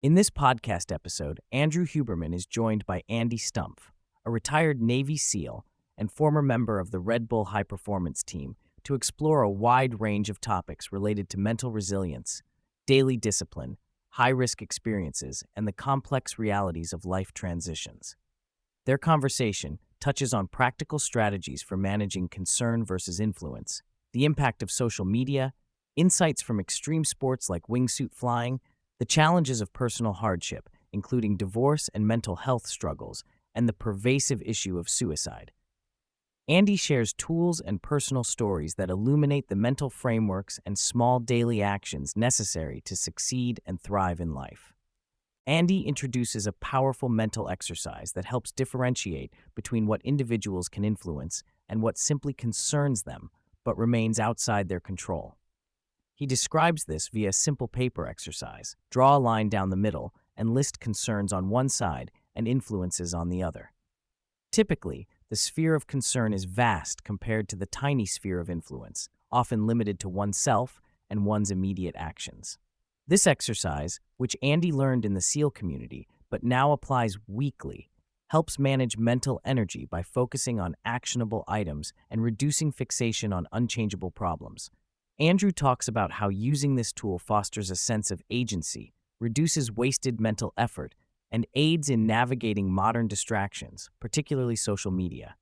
In this podcast episode, Andrew Huberman is joined by Andy Stumpf, a retired Navy SEAL and former member of the Red Bull High Performance Team, to explore a wide range of topics related to mental resilience, daily discipline, high-risk experiences, and the complex realities of life transitions. Their conversation touches on practical strategies for managing concern versus influence, the impact of social media, insights from extreme sports like wingsuit flying, the challenges of personal hardship, including divorce and mental health struggles, and the pervasive issue of suicide. Andy shares tools and personal stories that illuminate the mental frameworks and small daily actions necessary to succeed and thrive in life. Andy introduces a powerful mental exercise that helps differentiate between what individuals can influence and what simply concerns them but remains outside their control. He describes this via a simple paper exercise: draw a line down the middle and list concerns on one side and influences on the other. Typically, the sphere of concern is vast compared to the tiny sphere of influence, often limited to oneself and one's immediate actions. This exercise, which Andy learned in the SEAL community but now applies weekly, helps manage mental energy by focusing on actionable items and reducing fixation on unchangeable problems. Andrew talks about how using this tool fosters a sense of agency, reduces wasted mental effort, and aids in navigating modern distractions, particularly social media.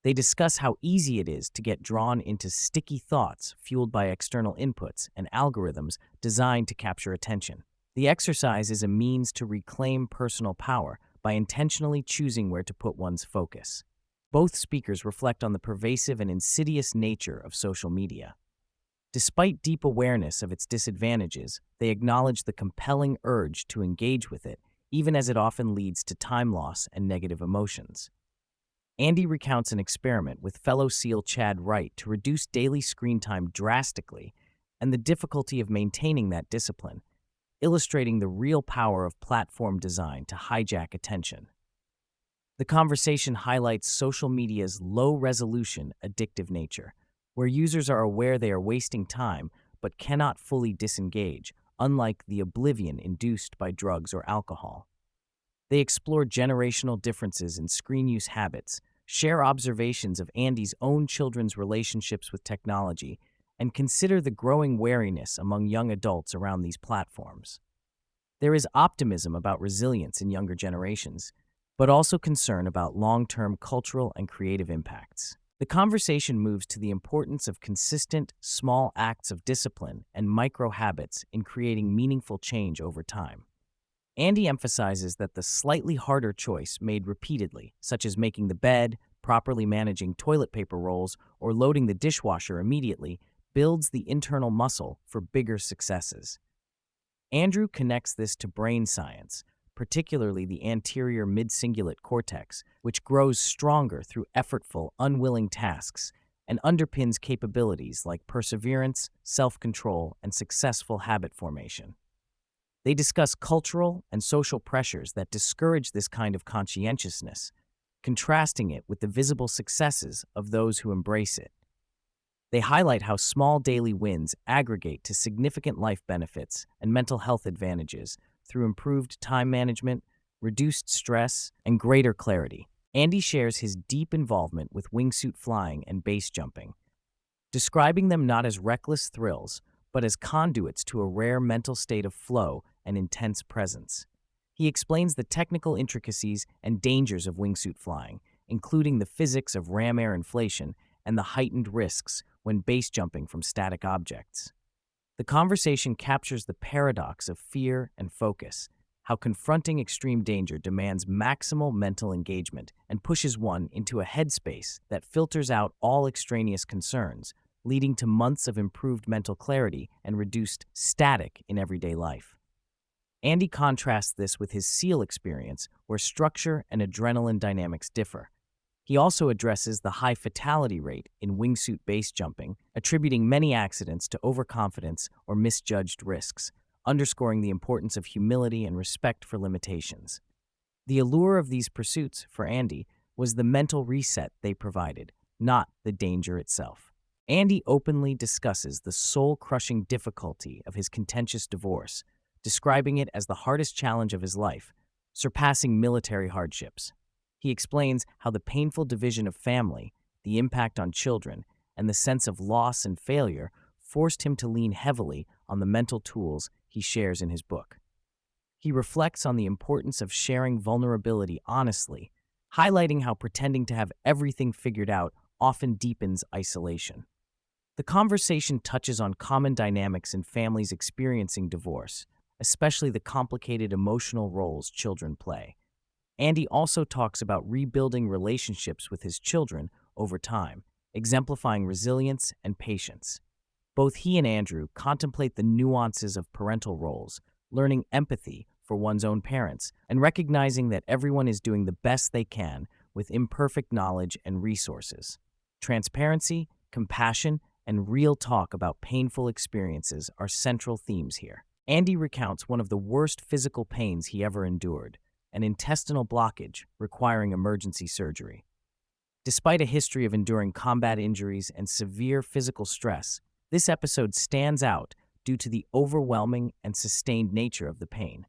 They discuss how easy it is to get drawn into sticky thoughts fueled by external inputs and algorithms designed to capture attention. The exercise is a means to reclaim personal power by intentionally choosing where to put one's focus. Both speakers reflect on the pervasive and insidious nature of social media. Despite deep awareness of its disadvantages, they acknowledge the compelling urge to engage with it, even as it often leads to time loss and negative emotions. Andy recounts an experiment with fellow SEAL Chad Wright to reduce daily screen time drastically and the difficulty of maintaining that discipline, illustrating the real power of platform design to hijack attention. The conversation highlights social media's low-resolution, addictive nature, where users are aware they are wasting time but cannot fully disengage, unlike the oblivion induced by drugs or alcohol. They explore generational differences in screen use habits, share observations of Andy's own children's relationships with technology, and consider the growing wariness among young adults around these platforms. There is optimism about resilience in younger generations, but also concern about long-term cultural and creative impacts. The conversation moves to the importance of consistent, small acts of discipline and micro-habits in creating meaningful change over time. Andy emphasizes that the slightly harder choice made repeatedly, such as making the bed, properly managing toilet paper rolls, or loading the dishwasher immediately, builds the internal muscle for bigger successes. Andrew connects this to brain science, particularly the anterior mid-cingulate cortex, which grows stronger through effortful, unwilling tasks and underpins capabilities like perseverance, self-control, and successful habit formation. They discuss cultural and social pressures that discourage this kind of conscientiousness, contrasting it with the visible successes of those who embrace it. They highlight how small daily wins aggregate to significant life benefits and mental health advantages through improved time management, reduced stress, and greater clarity. Andy shares his deep involvement with wingsuit flying and base jumping, describing them not as reckless thrills, but as conduits to a rare mental state of flow and intense presence. He explains the technical intricacies and dangers of wingsuit flying, including the physics of ram air inflation and the heightened risks when base jumping from static objects. The conversation captures the paradox of fear and focus, how confronting extreme danger demands maximal mental engagement and pushes one into a headspace that filters out all extraneous concerns, leading to months of improved mental clarity and reduced static in everyday life. Andy contrasts this with his SEAL experience, where structure and adrenaline dynamics differ. He also addresses the high fatality rate in wingsuit base jumping, attributing many accidents to overconfidence or misjudged risks, underscoring the importance of humility and respect for limitations. The allure of these pursuits, for Andy, was the mental reset they provided, not the danger itself. Andy openly discusses the soul-crushing difficulty of his contentious divorce, describing it as the hardest challenge of his life, surpassing military hardships. He explains how the painful division of family, the impact on children, and the sense of loss and failure forced him to lean heavily on the mental tools he shares in his book. He reflects on the importance of sharing vulnerability honestly, highlighting how pretending to have everything figured out often deepens isolation. The conversation touches on common dynamics in families experiencing divorce, especially the complicated emotional roles children play. Andy also talks about rebuilding relationships with his children over time, exemplifying resilience and patience. Both he and Andrew contemplate the nuances of parental roles, learning empathy for one's own parents, and recognizing that everyone is doing the best they can with imperfect knowledge and resources. Transparency, compassion, and real talk about painful experiences are central themes here. Andy recounts one of the worst physical pains he ever endured, an intestinal blockage requiring emergency surgery. Despite a history of enduring combat injuries and severe physical stress, this episode stands out due to the overwhelming and sustained nature of the pain.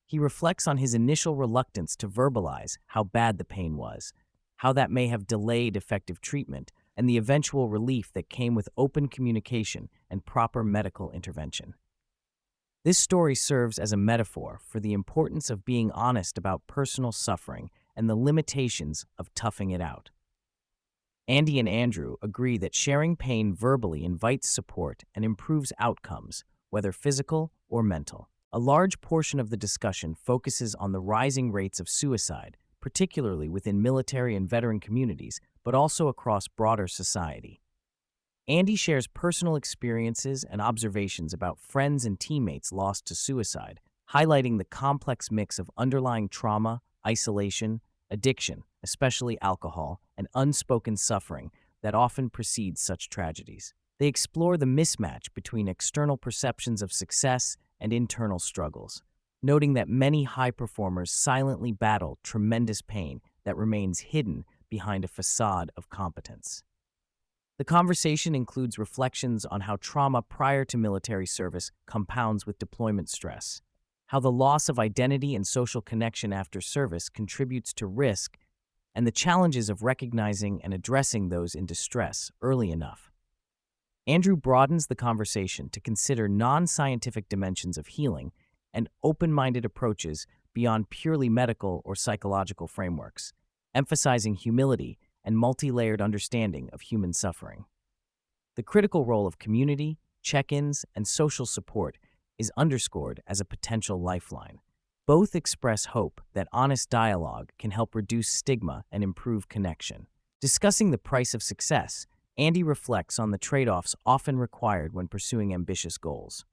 He reflects on his initial reluctance to verbalize how bad the pain was, how that may have delayed effective treatment, and the eventual relief that came with open communication and proper medical intervention. This story serves as a metaphor for the importance of being honest about personal suffering and the limitations of toughing it out. Andy and Andrew agree that sharing pain verbally invites support and improves outcomes, whether physical or mental. A large portion of the discussion focuses on the rising rates of suicide, particularly within military and veteran communities, but also across broader society. Andy shares personal experiences and observations about friends and teammates lost to suicide, highlighting the complex mix of underlying trauma, isolation, addiction, especially alcohol, and unspoken suffering that often precedes such tragedies. They explore the mismatch between external perceptions of success and internal struggles, noting that many high performers silently battle tremendous pain that remains hidden behind a facade of competence. The conversation includes reflections on how trauma prior to military service compounds with deployment stress, how the loss of identity and social connection after service contributes to risk, and the challenges of recognizing and addressing those in distress early enough. Andrew broadens the conversation to consider non-scientific dimensions of healing and open-minded approaches beyond purely medical or psychological frameworks, emphasizing humility and multi-layered understanding of human suffering. The critical role of community, check-ins, and social support is underscored as a potential lifeline. Both express hope that honest dialogue can help reduce stigma and improve connection. Discussing the price of success, Andy reflects on the trade-offs often required when pursuing ambitious goals.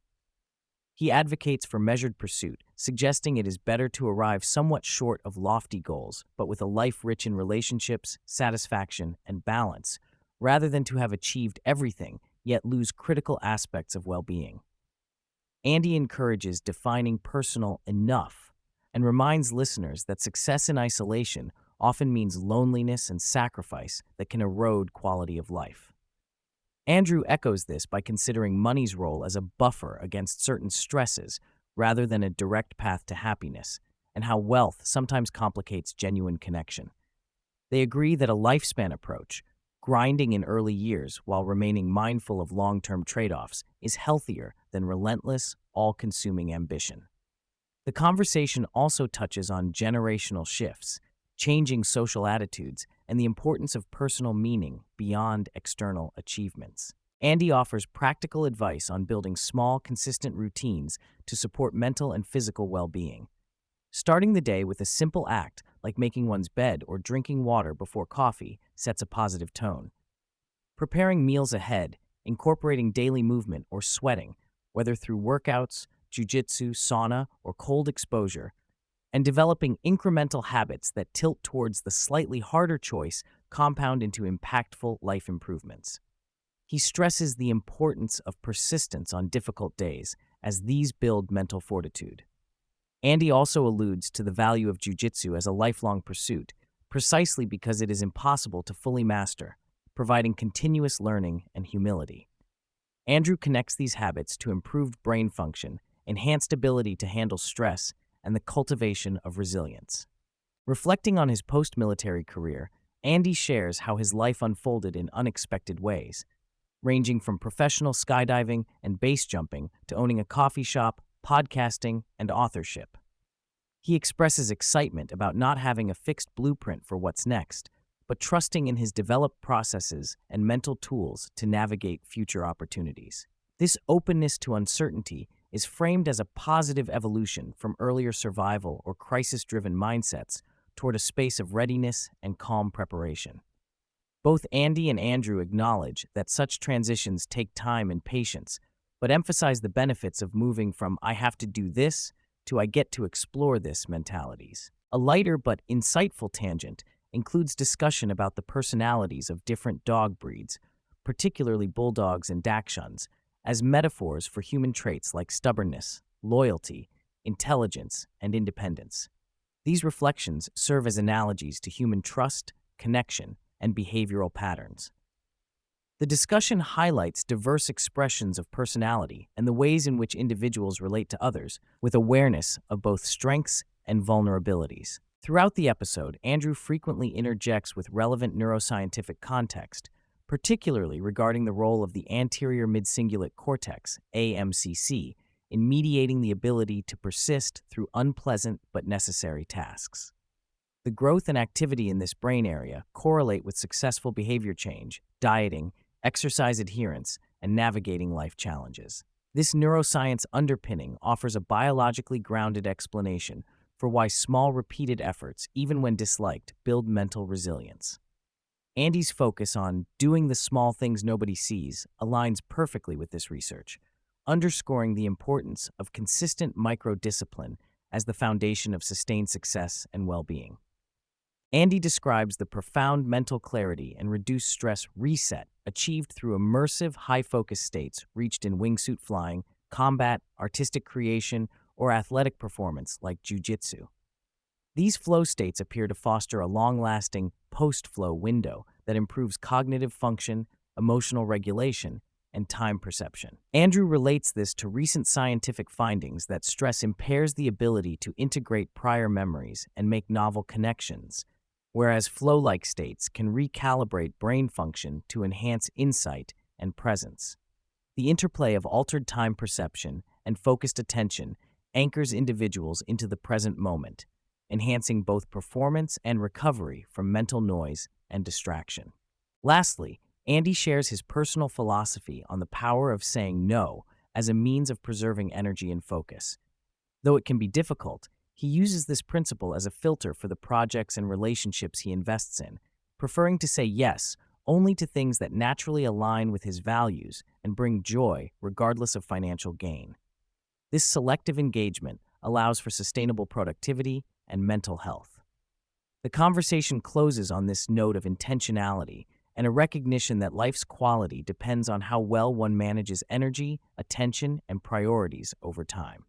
He advocates for measured pursuit, suggesting it is better to arrive somewhat short of lofty goals, but with a life rich in relationships, satisfaction, and balance, rather than to have achieved everything yet lose critical aspects of well-being. Andy encourages defining personal enough and reminds listeners that success in isolation often means loneliness and sacrifice that can erode quality of life. Andrew echoes this by considering money's role as a buffer against certain stresses rather than a direct path to happiness, and how wealth sometimes complicates genuine connection. They agree that a lifespan approach, grinding in early years while remaining mindful of long-term trade-offs, is healthier than relentless, all-consuming ambition. The conversation also touches on generational shifts, changing social attitudes, and the importance of personal meaning beyond external achievements. Andy offers practical advice on building small, consistent routines to support mental and physical well-being. Starting the day with a simple act like making one's bed or drinking water before coffee sets a positive tone. Preparing meals ahead, incorporating daily movement or sweating, whether through workouts, jiu-jitsu, sauna, or cold exposure, and developing incremental habits that tilt towards the slightly harder choice compound into impactful life improvements. He stresses the importance of persistence on difficult days, as these build mental fortitude. Andy also alludes to the value of jiu-jitsu as a lifelong pursuit, precisely because it is impossible to fully master, providing continuous learning and humility. Andrew connects these habits to improved brain function enhanced ability to handle stress, and the cultivation of resilience. Reflecting on his post-military career, Andy shares how his life unfolded in unexpected ways, ranging from professional skydiving and base jumping to owning a coffee shop, podcasting, and authorship. He expresses excitement about not having a fixed blueprint for what's next, but trusting in his developed processes and mental tools to navigate future opportunities. This openness to uncertainty is framed as a positive evolution from earlier survival or crisis-driven mindsets toward a space of readiness and calm preparation. Both Andy and Andrew acknowledge that such transitions take time and patience, but emphasize the benefits of moving from "I have to do this" to "I get to explore this" mentalities. A lighter but insightful tangent includes discussion about the personalities of different dog breeds, particularly bulldogs and dachshunds, as metaphors for human traits like stubbornness, loyalty, intelligence, and independence. These reflections serve as analogies to human trust, connection, and behavioral patterns. The discussion highlights diverse expressions of personality and the ways in which individuals relate to others, with awareness of both strengths and vulnerabilities. Throughout the episode, Andrew frequently interjects with relevant neuroscientific context, particularly regarding the role of the anterior midcingulate cortex, AMCC, in mediating the ability to persist through unpleasant but necessary tasks. The growth and activity in this brain area correlate with successful behavior change, dieting, exercise adherence, and navigating life challenges. This neuroscience underpinning offers a biologically grounded explanation for why small repeated efforts, even when disliked, build mental resilience. Andy's focus on doing the small things nobody sees aligns perfectly with this research, underscoring the importance of consistent micro-discipline as the foundation of sustained success and well-being. Andy describes the profound mental clarity and reduced stress reset achieved through immersive, high-focus states reached in wingsuit flying, combat, artistic creation, or athletic performance like jiu-jitsu. These flow states appear to foster a long-lasting post-flow window that improves cognitive function, emotional regulation, and time perception. Andrew relates this to recent scientific findings that stress impairs the ability to integrate prior memories and make novel connections, whereas flow-like states can recalibrate brain function to enhance insight and presence. The interplay of altered time perception and focused attention anchors individuals into the present moment, enhancing both performance and recovery from mental noise and distraction. Lastly, Andy shares his personal philosophy on the power of saying no as a means of preserving energy and focus. Though it can be difficult, he uses this principle as a filter for the projects and relationships he invests in, preferring to say yes only to things that naturally align with his values and bring joy regardless of financial gain. This selective engagement allows for sustainable productivity and mental health. The conversation closes on this note of intentionality and a recognition that life's quality depends on how well one manages energy, attention, and priorities over time.